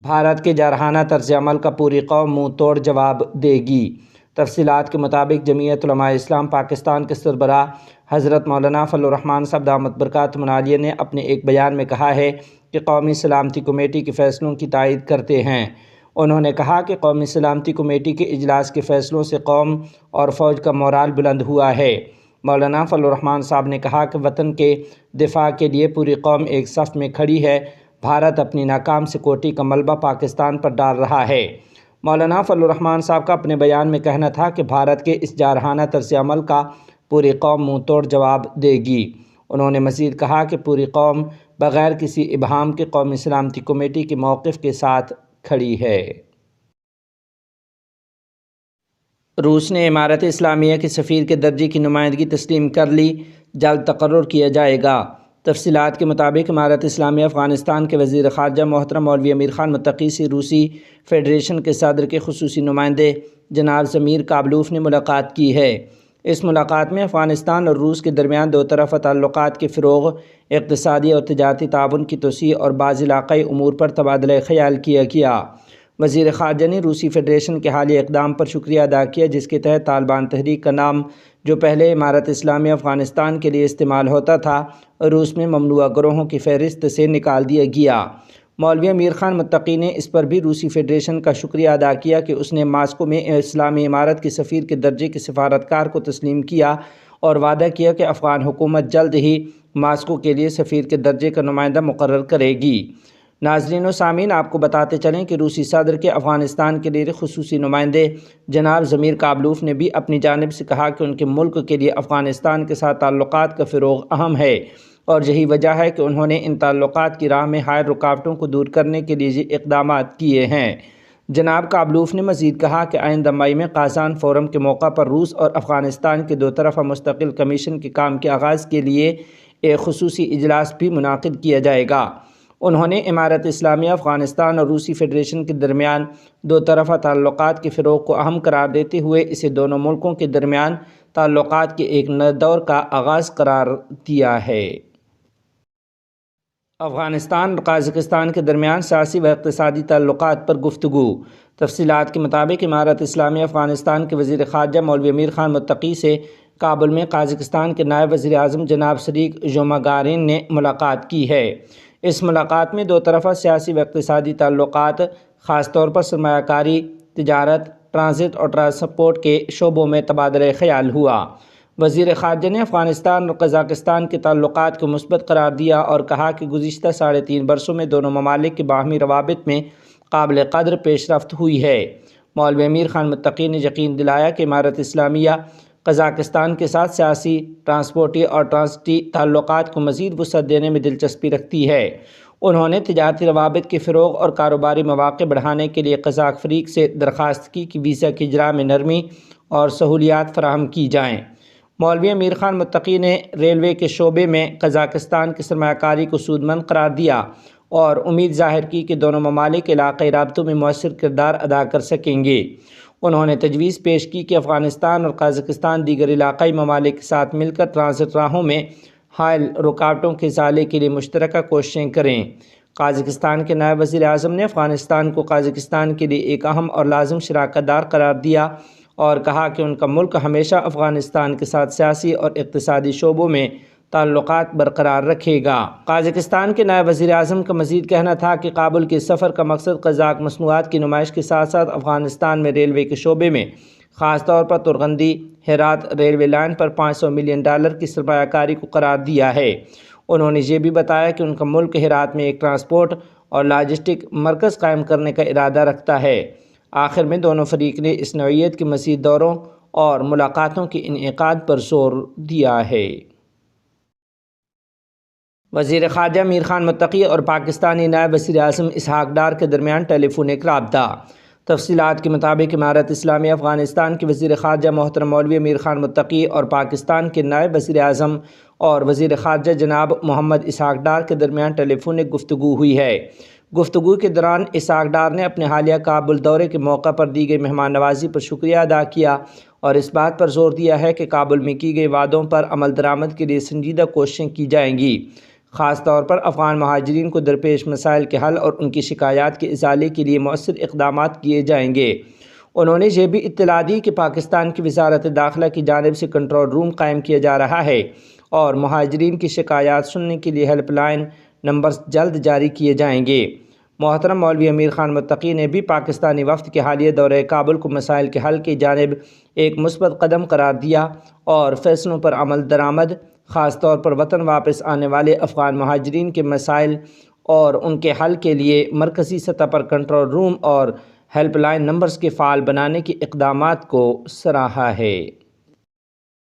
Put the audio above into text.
بھارت کے جارحانہ طرز عمل کا پوری قوم منہ توڑ جواب دے گی۔ تفصیلات کے مطابق جمعیت علماء اسلام پاکستان کے سربراہ حضرت مولانا فضل الرحمان صاحب دامت برکاتہم العالیہ نے اپنے ایک بیان میں کہا ہے کہ قومی سلامتی کمیٹی کے فیصلوں کی تائید کرتے ہیں۔ انہوں نے کہا کہ قومی سلامتی کمیٹی کے اجلاس کے فیصلوں سے قوم اور فوج کا مورال بلند ہوا ہے۔ مولانا فضل الرحمان صاحب نے کہا کہ وطن کے دفاع کے لیے پوری قوم ایک صف میں کھڑی ہے۔ بھارت اپنی ناکام سیکورٹی کا ملبہ پاکستان پر ڈال رہا ہے۔ مولانا فضل الرحمان صاحب کا اپنے بیان میں کہنا تھا کہ بھارت کے اس جارحانہ طرز عمل کا پوری قوم منہ توڑ جواب دے گی۔ انہوں نے مزید کہا کہ پوری قوم بغیر کسی ابہام کے قومی سلامتی کمیٹی کے موقف کے ساتھ کھڑی ہے۔ روس نے امارت اسلامیہ کے سفیر کے درجے کی نمائندگی تسلیم کر لی، جلد تقرر کیا جائے گا۔ تفصیلات کے مطابق امارت اسلامیہ افغانستان کے وزیر خارجہ محترم مولوی امیر خان متقی سے روسی فیڈریشن کے صدر کے خصوصی نمائندے جناب ضمیر کابلوف نے ملاقات کی ہے۔ اس ملاقات میں افغانستان اور روس کے درمیان دو طرفہ تعلقات کے فروغ، اقتصادی اور تجارتی تعاون کی توسیع اور بعض علاقائی امور پر تبادلہ خیال کیا گیا۔ وزیر خارجہ نے روسی فیڈریشن کے حالیہ اقدام پر شکریہ ادا کیا، جس کے تحت طالبان تحریک کا نام، جو پہلے امارت اسلامیہ افغانستان کے لیے استعمال ہوتا تھا، روس میں ممنوعہ گروہوں کی فہرست سے نکال دیا گیا۔ مولوی امیر خان متقی نے اس پر بھی روسی فیڈریشن کا شکریہ ادا کیا کہ اس نے ماسکو میں اسلامی امارت کے سفیر کے درجے کے سفارتکار کو تسلیم کیا اور وعدہ کیا کہ افغان حکومت جلد ہی ماسکو کے لیے سفیر کے درجے کا نمائندہ مقرر کرے گی۔ ناظرین و سامعین، آپ کو بتاتے چلیں کہ روسی صدر کے افغانستان کے لیے خصوصی نمائندے جناب ضمیر کابلوف نے بھی اپنی جانب سے کہا کہ ان کے ملک کے لیے افغانستان کے ساتھ تعلقات کا فروغ اہم ہے اور یہی وجہ ہے کہ انہوں نے ان تعلقات کی راہ میں حائل رکاوٹوں کو دور کرنے کے لیے یہ اقدامات کیے ہیں۔ جناب کابلوف نے مزید کہا کہ آئندہ مئی میں قازان فورم کے موقع پر روس اور افغانستان کے دو طرفہ مستقل کمیشن کے کام کے آغاز کے لیے ایک خصوصی اجلاس بھی منعقد کیا جائے گا۔ انہوں نے امارت اسلامیہ افغانستان اور روسی فیڈریشن کے درمیان دو طرفہ تعلقات کے فروغ کو اہم قرار دیتے ہوئے اسے دونوں ملکوں کے درمیان تعلقات کے ایک نئے دور کا آغاز قرار دیا ہے۔ افغانستان اور قازقستان کے درمیان سیاسی و اقتصادی تعلقات پر گفتگو۔ تفصیلات کے مطابق امارت اسلامیہ افغانستان کے وزیر خارجہ مولوی امیر خان متقی سے کابل میں قازقستان کے نائب وزیر اعظم جناب سریک جوماگارین نے ملاقات کی ہے۔ اس ملاقات میں دو طرفہ سیاسی و اقتصادی تعلقات، خاص طور پر سرمایہ کاری، تجارت، ٹرانزٹ اور ٹرانسپورٹ کے شعبوں میں تبادلہ خیال ہوا۔ وزیر خارجہ نے افغانستان اور قزاقستان کے تعلقات کو مثبت قرار دیا اور کہا کہ گزشتہ 3.5 برسوں میں دونوں ممالک کے باہمی روابط میں قابل قدر پیش رفت ہوئی ہے۔ مولوی امیر خان متقی نے یقین دلایا کہ امارت اسلامیہ قزاقستان کے ساتھ سیاسی، ٹرانسپورٹی اور ٹرانزٹی تعلقات کو مزید وسعت دینے میں دلچسپی رکھتی ہے۔ انہوں نے تجارتی روابط کے فروغ اور کاروباری مواقع بڑھانے کے لیے قزاق فریق سے درخواست کی کہ ویزا کی اجراء میں نرمی اور سہولیات فراہم کی جائیں۔ مولوی امیر خان متقی نے ریلوے کے شعبے میں قزاقستان کی سرمایہ کاری کو سود مند قرار دیا اور امید ظاہر کی کہ دونوں ممالک علاقائی رابطوں میں مؤثر کردار ادا کر سکیں گے۔ انہوں نے تجویز پیش کی کہ افغانستان اور قازقستان دیگر علاقائی ممالک کے ساتھ مل کر ٹرانزٹ راہوں میں حائل رکاوٹوں کے ازالے کے لیے مشترکہ کوششیں کریں۔ قازقستان کے نائب وزیر اعظم نے افغانستان کو قازقستان کے لیے ایک اہم اور لازم شراکت دار قرار دیا اور کہا کہ ان کا ملک ہمیشہ افغانستان کے ساتھ سیاسی اور اقتصادی شعبوں میں تعلقات برقرار رکھے گا۔ قازقستان کے نائب وزیر اعظم کا مزید کہنا تھا کہ کابل کے سفر کا مقصد قزاق مصنوعات کی نمائش کے ساتھ ساتھ افغانستان میں ریلوے کے شعبے میں، خاص طور پر ترغندی ہرات ریلوے لائن پر $500 ملین کی سرمایہ کاری کو قرار دیا ہے۔ انہوں نے یہ بھی بتایا کہ ان کا ملک ہرات میں ایک ٹرانسپورٹ اور لاجسٹک مرکز قائم کرنے کا ارادہ رکھتا ہے۔ آخر میں دونوں فریق نے اس نوعیت کے مزید دوروں اور ملاقاتوں کے انعقاد پر زور دیا ہے۔ وزیر خارجہ امیر خان متقی اور پاکستانی نائب وزیر اعظم اسحاق ڈار کے درمیان ٹیلی فونک رابطہ۔ تفصیلات کے مطابق امارت اسلامیہ افغانستان کے وزیر خارجہ محترم مولوی امیر خان متقی اور پاکستان کے نائب وزیر اعظم اور وزیر خارجہ جناب محمد اسحاق ڈار کے درمیان ٹیلی فونک گفتگو ہوئی ہے۔ گفتگو کے دوران اسحاق ڈار نے اپنے حالیہ کابل دورے کے موقع پر دی گئی مہمان نوازی پر شکریہ ادا کیا اور اس بات پر زور دیا ہے کہ کابل میں کی گئی وعدوں پر عمل درآمد کے لیے سنجیدہ کوششیں کی جائیں گی۔ خاص طور پر افغان مہاجرین کو درپیش مسائل کے حل اور ان کی شکایات کے ازالے کے لیے مؤثر اقدامات کیے جائیں گے۔ انہوں نے یہ بھی اطلاع دی کہ پاکستان کی وزارت داخلہ کی جانب سے کنٹرول روم قائم کیا جا رہا ہے اور مہاجرین کی شکایات سننے کے لیے ہیلپ لائن نمبرز جلد جاری کیے جائیں گے۔ محترم مولوی امیر خان متقی نے بھی پاکستانی وفد کے حالیہ دورہ کابل کو مسائل کے حل کی جانب ایک مثبت قدم قرار دیا اور فیصلوں پر عمل درآمد، خاص طور پر وطن واپس آنے والے افغان مہاجرین کے مسائل اور ان کے حل کے لیے مرکزی سطح پر کنٹرول روم اور ہیلپ لائن نمبرز کے فعال بنانے کے اقدامات کو سراہا ہے۔